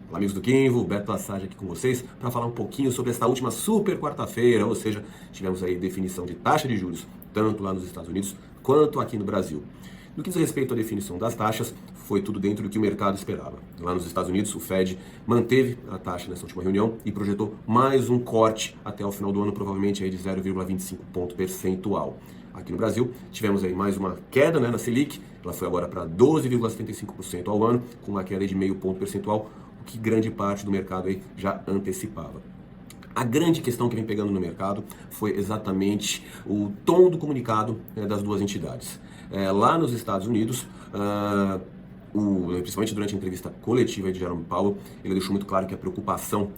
Olá, amigos do Kinvo, Beto Assad aqui com vocês para falar um pouquinho sobre essa última super quarta-feira, ou seja, tivemos aí definição de taxa de juros, tanto lá nos Estados Unidos quanto aqui no Brasil. No que diz respeito à definição das taxas, foi tudo dentro do que o mercado esperava. Lá nos Estados Unidos, o Fed manteve a taxa nessa última reunião e projetou mais um corte até o final do ano, provavelmente aí de 0,25 ponto percentual. Aqui no Brasil, tivemos aí mais uma queda na Selic, ela foi agora para 12,75% ao ano, com uma queda de meio ponto percentual, o que grande parte do mercado aí já antecipava. A grande questão que vem pegando no mercado foi exatamente o tom do comunicado das duas entidades. Lá nos Estados Unidos, principalmente durante a entrevista coletiva de Jerome Powell, ele deixou muito claro que a preocupação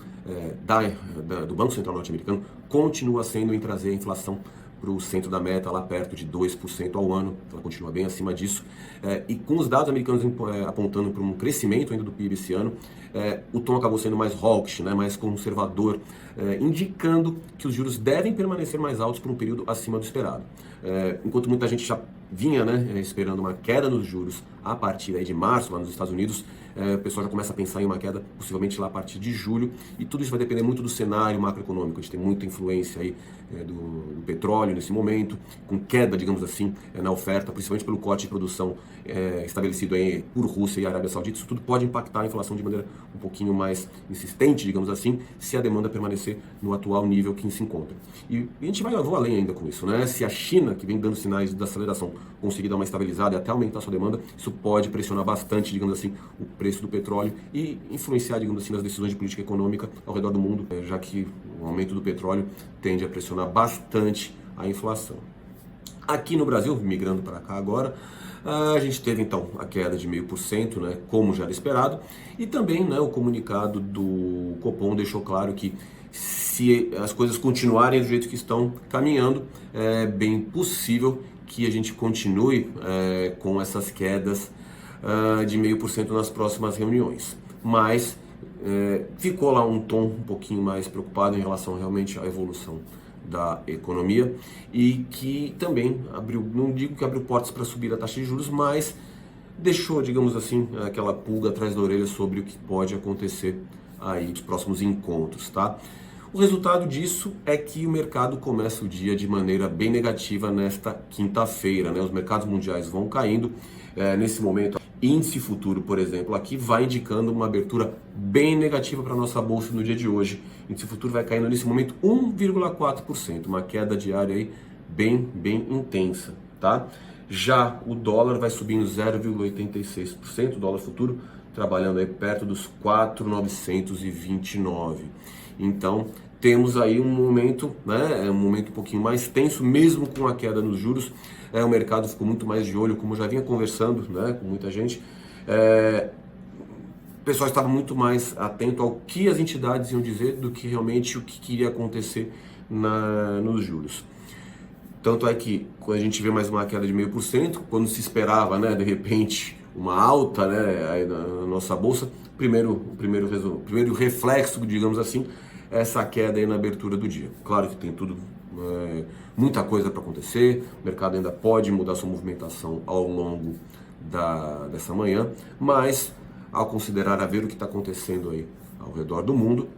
do Banco Central norte-americano continua sendo em trazer a inflação para o centro da meta, lá perto de 2% ao ano, ela continua bem acima disso. E com os dados americanos apontando para um crescimento ainda do PIB esse ano, o tom acabou sendo mais hawkish, mais conservador, indicando que os juros devem permanecer mais altos por um período acima do esperado. Enquanto muita gente já vinha esperando uma queda nos juros a partir aí de março, lá nos Estados Unidos, o pessoal já começa a pensar em uma queda possivelmente lá a partir de julho, e tudo isso vai depender muito do cenário macroeconômico. A gente tem muita influência aí do petróleo nesse momento, com queda, digamos assim, na oferta, principalmente pelo corte de produção estabelecido aí por Rússia e Arábia Saudita. Isso tudo pode impactar a inflação de maneira um pouquinho mais insistente, digamos assim, se a demanda permanecer no atual nível que se encontra. E a gente vou além ainda com isso, Se a China, que vem dando sinais de aceleração, conseguir dar uma estabilizada e até aumentar sua demanda, isso pode pressionar bastante, digamos assim, o preço do petróleo e influenciar, digamos assim, nas decisões de política econômica ao redor do mundo, já que o aumento do petróleo tende a pressionar bastante a inflação. Aqui no Brasil, migrando para cá agora, a gente teve então a queda de 0,5%, como já era esperado, e também o comunicado do Copom deixou claro que se as coisas continuarem do jeito que estão caminhando, é bem possível que a gente continue com essas quedas de 0,5% nas próximas reuniões. Mas ficou lá um tom um pouquinho mais preocupado em relação realmente à evolução da economia, e que também abriu, não digo que abriu portas para subir a taxa de juros, mas deixou, digamos assim, aquela pulga atrás da orelha sobre o que pode acontecer aí nos próximos encontros, tá? O resultado disso é que o mercado começa o dia de maneira bem negativa nesta quinta-feira, Os mercados mundiais vão caindo nesse momento. Índice futuro, por exemplo, aqui vai indicando uma abertura bem negativa para a nossa bolsa no dia de hoje. Índice futuro vai caindo nesse momento 1,4%, uma queda diária aí bem intensa, tá? Já o dólar vai subindo 0,86%, o dólar futuro trabalhando aí perto dos 4,929. Então, temos aí um momento, um momento um pouquinho mais tenso, mesmo com a queda nos juros. O mercado ficou muito mais de olho, como eu já vinha conversando, com muita gente. O pessoal estava muito mais atento ao que as entidades iam dizer do que realmente o que iria acontecer nos juros. Tanto é que, quando a gente vê mais uma queda de 0,5%, quando se esperava, de repente, uma alta, aí na nossa bolsa, o primeiro reflexo, digamos assim, é essa queda aí na abertura do dia. Claro que tem muita coisa para acontecer, o mercado ainda pode mudar sua movimentação ao longo dessa manhã, mas ao considerar a ver o que está acontecendo aí ao redor do mundo,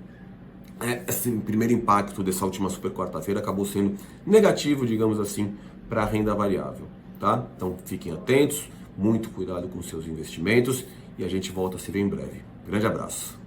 esse primeiro impacto dessa última super quarta-feira acabou sendo negativo, digamos assim, para a renda variável, tá? Então fiquem atentos, muito cuidado com seus investimentos, e a gente volta a se ver em breve. Grande abraço!